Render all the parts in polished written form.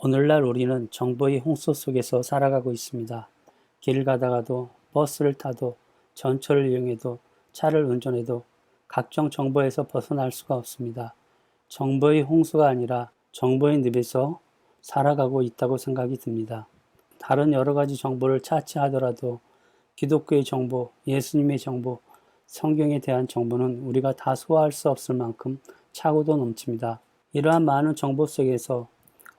오늘날 우리는 정보의 홍수 속에서 살아가고 있습니다. 길을 가다가도, 버스를 타도, 전철을 이용해도, 차를 운전해도 각종 정보에서 벗어날 수가 없습니다. 정보의 홍수가 아니라 정보의 늪에서 살아가고 있다고 생각이 듭니다. 다른 여러 가지 정보를 차치하더라도 기독교의 정보, 예수님의 정보, 성경에 대한 정보는 우리가 다 소화할 수 없을 만큼 차고도 넘칩니다. 이러한 많은 정보 속에서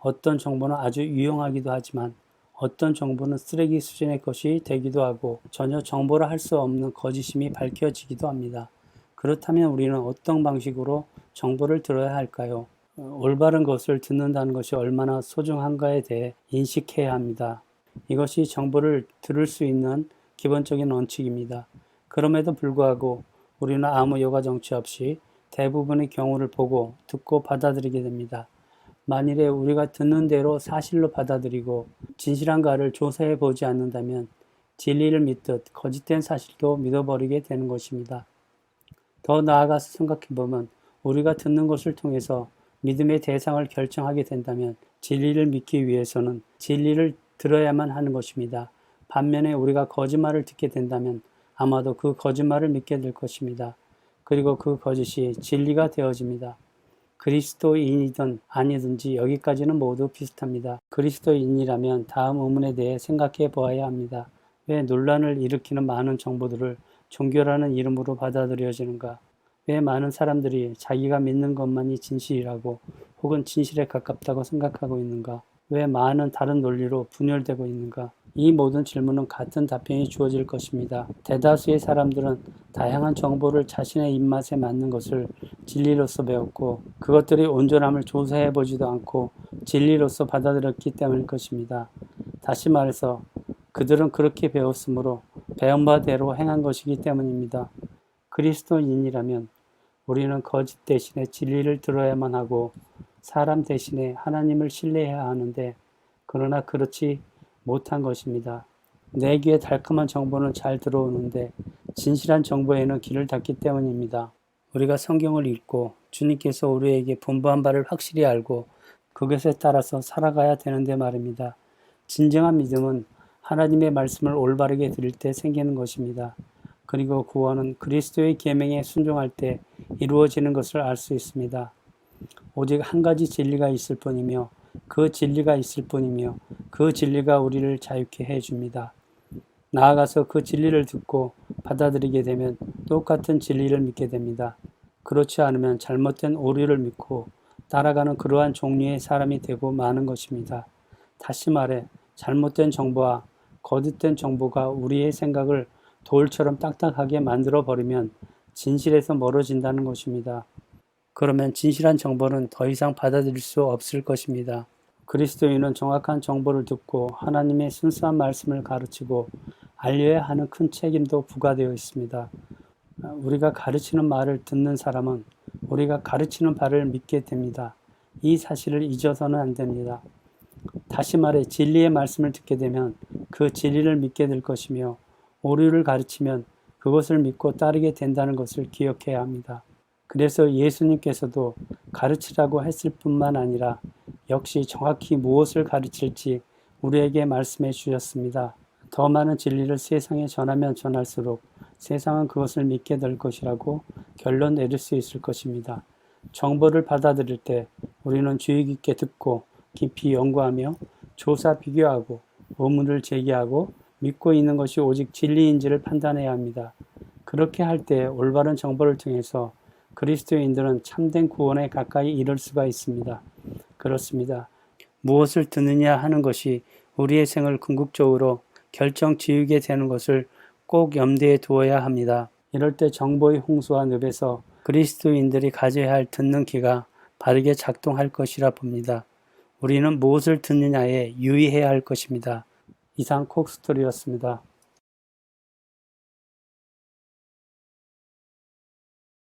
어떤 정보는 아주 유용하기도 하지만 어떤 정보는 쓰레기 수준의 것이 되기도 하고 전혀 정보라 할 수 없는 거짓임이 밝혀지기도 합니다. 그렇다면 우리는 어떤 방식으로 정보를 들어야 할까요? 올바른 것을 듣는다는 것이 얼마나 소중한가에 대해 인식해야 합니다. 이것이 정보를 들을 수 있는 기본적인 원칙입니다. 그럼에도 불구하고 우리는 아무 여과 정치 없이 대부분의 경우를 보고 듣고 받아들이게 됩니다. 만일에 우리가 듣는 대로 사실로 받아들이고 진실한가를 조사해 보지 않는다면 진리를 믿듯 거짓된 사실도 믿어버리게 되는 것입니다. 더 나아가서 생각해 보면 우리가 듣는 것을 통해서 믿음의 대상을 결정하게 된다면 진리를 믿기 위해서는 진리를 들어야만 하는 것입니다. 반면에 우리가 거짓말을 듣게 된다면 아마도 그 거짓말을 믿게 될 것입니다. 그리고 그 거짓이 진리가 되어집니다. 그리스도인이든 아니든지 여기까지는 모두 비슷합니다. 그리스도인이라면 다음 의문에 대해 생각해 보아야 합니다. 왜 논란을 일으키는 많은 정보들을 종교라는 이름으로 받아들여지는가? 왜 많은 사람들이 자기가 믿는 것만이 진실이라고 혹은 진실에 가깝다고 생각하고 있는가? 왜 많은 다른 논리로 분열되고 있는가? 이 모든 질문은 같은 답변이 주어질 것입니다. 대다수의 사람들은 다양한 정보를 자신의 입맛에 맞는 것을 진리로서 배웠고 그것들이 온전함을 조사해 보지도 않고 진리로서 받아들였기 때문일 것입니다. 다시 말해서 그들은 그렇게 배웠으므로 배운 바대로 행한 것이기 때문입니다. 그리스도인이라면 우리는 거짓 대신에 진리를 들어야만 하고 사람 대신에 하나님을 신뢰해야 하는데 그러나 그렇지 못한 것입니다. 내 귀에 달콤한 정보는 잘 들어오는데 진실한 정보에는 귀를 닫기 때문입니다. 우리가 성경을 읽고 주님께서 우리에게 분부한 바를 확실히 알고 그것에 따라서 살아가야 되는데 말입니다. 진정한 믿음은 하나님의 말씀을 올바르게 들을 때 생기는 것입니다. 그리고 구원은 그리스도의 계명에 순종할 때 이루어지는 것을 알 수 있습니다. 오직 한 가지 진리가 있을 뿐이며 그 진리가 있을 뿐이며 그 진리가 우리를 자유케 해줍니다. 나아가서 그 진리를 듣고 받아들이게 되면 똑같은 진리를 믿게 됩니다. 그렇지 않으면 잘못된 오류를 믿고 따라가는 그러한 종류의 사람이 되고 마는 것입니다. 다시 말해 잘못된 정보와 거짓된 정보가 우리의 생각을 돌처럼 딱딱하게 만들어 버리면 진실에서 멀어진다는 것입니다. 그러면 진실한 정보는 더 이상 받아들일 수 없을 것입니다. 그리스도인은 정확한 정보를 듣고 하나님의 순수한 말씀을 가르치고 알려야 하는 큰 책임도 부과되어 있습니다. 우리가 가르치는 말을 듣는 사람은 우리가 가르치는 바를 믿게 됩니다. 이 사실을 잊어서는 안 됩니다. 다시 말해 진리의 말씀을 듣게 되면 그 진리를 믿게 될 것이며 오류를 가르치면 그것을 믿고 따르게 된다는 것을 기억해야 합니다. 그래서 예수님께서도 가르치라고 했을 뿐만 아니라 역시 정확히 무엇을 가르칠지 우리에게 말씀해 주셨습니다. 더 많은 진리를 세상에 전하면 전할수록 세상은 그것을 믿게 될 것이라고 결론 내릴 수 있을 것입니다. 정보를 받아들일 때 우리는 주의 깊게 듣고 깊이 연구하며 조사 비교하고 의문을 제기하고 믿고 있는 것이 오직 진리인지를 판단해야 합니다. 그렇게 할 때 올바른 정보를 통해서 그리스도인들은 참된 구원에 가까이 이를 수가 있습니다. 그렇습니다. 무엇을 듣느냐 하는 것이 우리의 생을 궁극적으로 결정 지우게 되는 것을 꼭 염두에 두어야 합니다. 이럴 때 정보의 홍수와 늪에서 그리스도인들이 가져야 할 듣는 귀가 바르게 작동할 것이라 봅니다. 우리는 무엇을 듣느냐에 유의해야 할 것입니다. 이상 콕스토리였습니다.